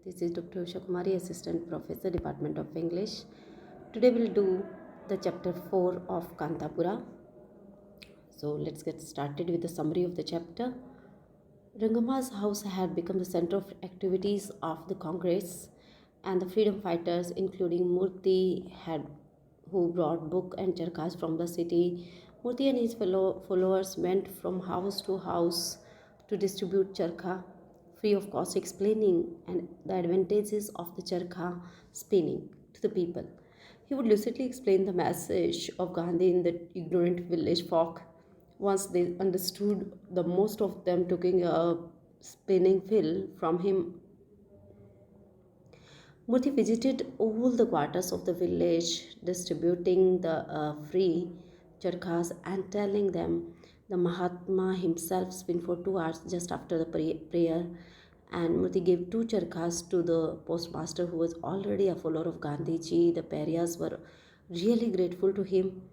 This is Dr. Usha Kumari, Assistant Professor, Department of English. Today we'll do the chapter 4 of Kantapura. So let's get started with the summary of the chapter. Rangamma's house had become the center of activities of the Congress, and the freedom fighters, including Murthy, who brought book and charkhas from the city. Murthy and his followers went from house to house to distribute charkha free of cost, explaining the advantages of the charkha spinning to the people. He would lucidly explain the message of Gandhi in the ignorant village folk. Once they understood, the most of them taking a spinning wheel from him. Murthy visited all the quarters of the village, distributing the free charkhas and telling them the Mahatma himself spent for 2 hours just after the prayer. And Murthy gave 2 charkhas to the postmaster, who was already a follower of Gandhiji. The Paryas were really grateful to him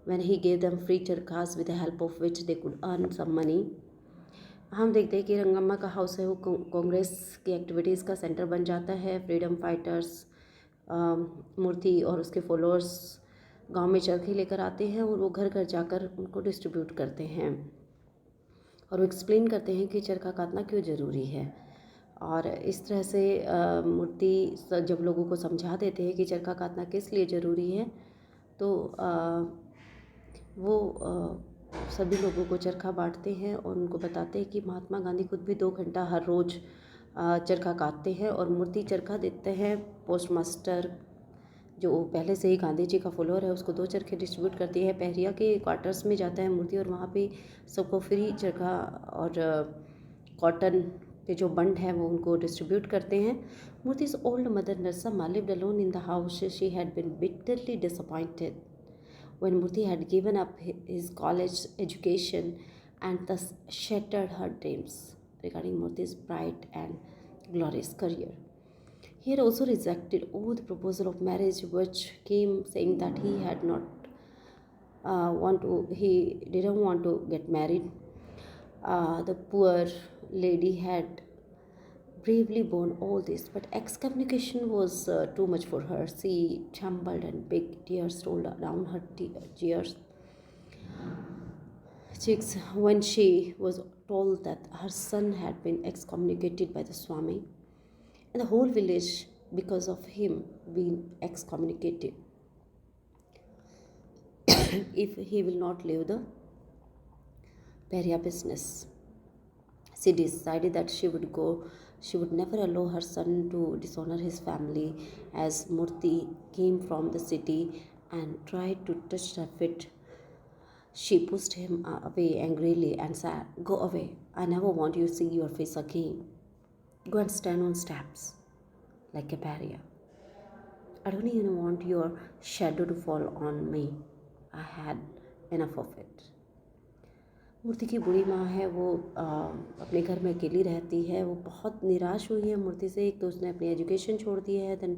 when he gave them free charkhas, with the help of which they could earn some money. हम देखते हैं कि रंगम्मा का house है वो कांग्रेस की activities का centre बन जाता है. फ्रीडम फाइटर्स मूर्ति और उसके फॉलोअर्स गांव में चरखे लेकर आते हैं और वो घर घर जाकर उनको डिस्ट्रीब्यूट करते हैं और वो एक्सप्लेन करते हैं कि चरखा काटना क्यों ज़रूरी है. और इस तरह से मूर्ति जब लोगों को समझा देते हैं कि चरखा काटना किस लिए ज़रूरी है, तो वो सभी लोगों को चरखा बांटते हैं और उनको बताते हैं कि महात्मा गांधी खुद भी 2 घंटा हर रोज़ चरखा काटते हैं और मूर्ति चरखा देते हैं. पोस्टमास्टर जो पहले से ही गांधी जी का फॉलोअर है उसको 2 चरखे डिस्ट्रीब्यूट करती है. पहरिया के क्वार्टर्स में जाता है मूर्ति और वहाँ पे सबको फ्री चरखा और कॉटन के जो बंड हैं वो उनको डिस्ट्रीब्यूट करते हैं. मूर्ति's old mother Narasimha lived alone in the house. She had been bitterly disappointed when Murthy had given up his college education and thus shattered her dreams regarding Murthy's bright and glorious career. He had also rejected all the proposal of marriage which came, saying that he didn't want to get married. The poor lady had bravely borne all this, but excommunication was too much for her. She trembled and big tears rolled down her cheeks when she was told that her son had been excommunicated by the Swami, and the whole village, because of him, being excommunicated if he will not leave the Perya business. She decided that she would never allow her son to dishonor his family. As Murthy came from the city and tried to touch her feet, she pushed him away angrily and said, "Go away. I never want you to see your face again. Go and stand on steps like a barrier. I don't even want your shadow to fall on me. I had enough of it." मूर्ति की बूढ़ी माँ है वो अपने घर में अकेली रहती है. वो बहुत निराश हुई है मूर्ति से. एक तो उसने अपनी एजुकेशन छोड़ दी है, देन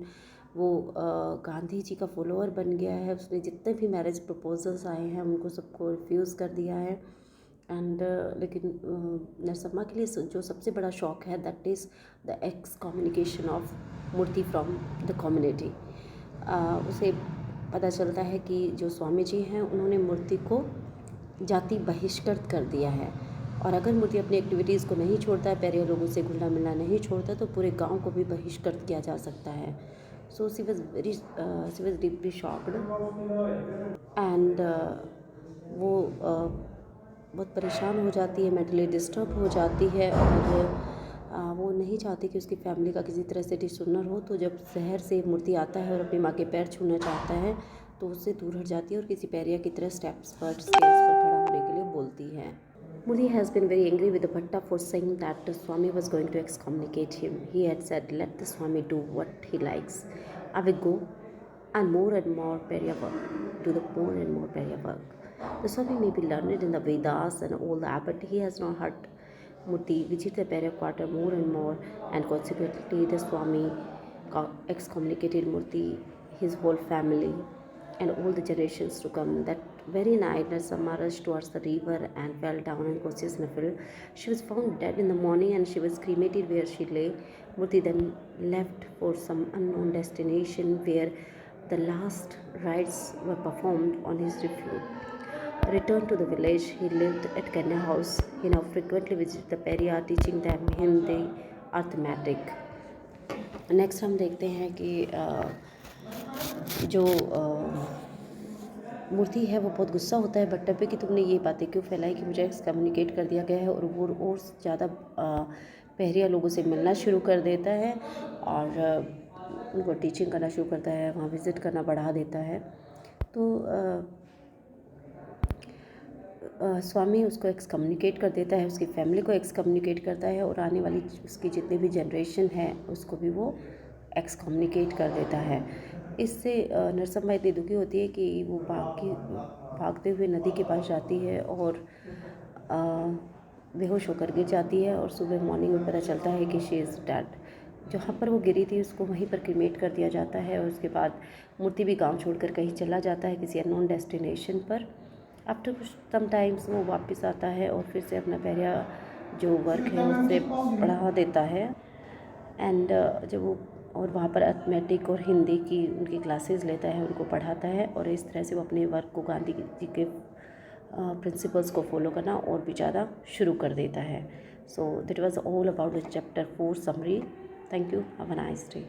वो गांधी जी का फॉलोअर बन गया है. उसने जितने भी मैरिज प्रपोजल्स आए हैं उनको सबको रिफ्यूज़ कर दिया है. एंड लेकिन नरसम्मा के लिए जो सबसे बड़ा शौक है that is the excommunication of Murti from the community. उसे पता चलता है कि जो स्वामी जी हैं उन्होंने मूर्ति को जाति बहिष्कृत कर दिया है और अगर मूर्ति अपनी एक्टिविटीज़ को नहीं छोड़ता है, पैरिया लोगों से घुलना मिलना नहीं छोड़ता, तो पूरे गांव को भी बहिष्कृत किया जा सकता है. So she was deeply shocked and वो बहुत परेशान हो जाती है, मेंटली डिस्टर्ब हो जाती है और वो नहीं चाहती कि उसकी फैमिली का किसी तरह से डिसऑनर हो. तो जब शहर से मूर्ति आता है और अपनी माँ के पैर छूना चाहता है तो उससे दूर हट जाती है और किसी पैरिया की तरह स्टेप्स पर खड़ा होने के लिए बोलती है. Murthy has been very angry with the Bhatta for saying that the Swami was going to excommunicate him. He had said, "Let the Swami do what he likes. I will go and more Perya work, do the more and more Perya work. The Swami may be learned in the Vedas and all that, but he has not heard Murthy visit the Perya quarter more and more, and consequently the Swami excommunicated Murthy, his whole family, and all the generations to come. That very night, Narsamma rushed towards the river and fell down unconscious in a field. She was found dead in the morning and she was cremated where she lay. Murthy then left for some unknown destination where the last rites were performed on his refute. Returned to the village, he lived at Kanya House. He now frequently visited the Periyar, teaching them Hindi, arithmetic. Next हम देखते हैं कि जो मूर्ति है वो बहुत गुस्सा होता है भट्टा पे कि तुमने ये बातें क्यों फैलाई कि मुझे एक्सकम्युनिकेट कर दिया गया है, और वो और ज़्यादा पहरिया लोगों से मिलना शुरू कर देता है और उनको टीचिंग करना शुरू करता है, वहाँ विज़िट करना बढ़ा देता है। तो स्वामी उसको एक्सकम्युनिकेट कर देता है, उसकी फैमिली को एक्सकम्युनिकेट करता है और आने वाली उसकी जितनी भी जनरेशन है उसको भी वो एक्सकम्युनिकेट कर देता है। इससे नरसम्मा इतनी दुखी होती है कि वो भागते हुए नदी के पास जाती है और बेहोश होकर गिर जाती है और सुबह मॉर्निंग में पता चलता है कि शी इज़ डेड। जहाँ पर वो गिरी थी उसको वहीं पर क्रीमेट कर दिया जाता है और उसके बाद मूर्ति भी गांव छोड़कर कहीं चला जाता है किसी अननोन डेस्टिनेशन पर। आफ्टर कुछ सम टाइम्स वो वापस आता है और फिर से अपना पहला जो वर्क है उससे बढ़ा देता है एंड जब वो और वहाँ पर अर्थमेटिक और हिंदी की उनकी क्लासेस लेता है, उनको पढ़ाता है और इस तरह से वो अपने वर्क को गांधी जी के प्रिंसिपल्स को फॉलो करना और भी ज़्यादा शुरू कर देता है। So that was all about the chapter 4 summary. Thank you, have a nice day.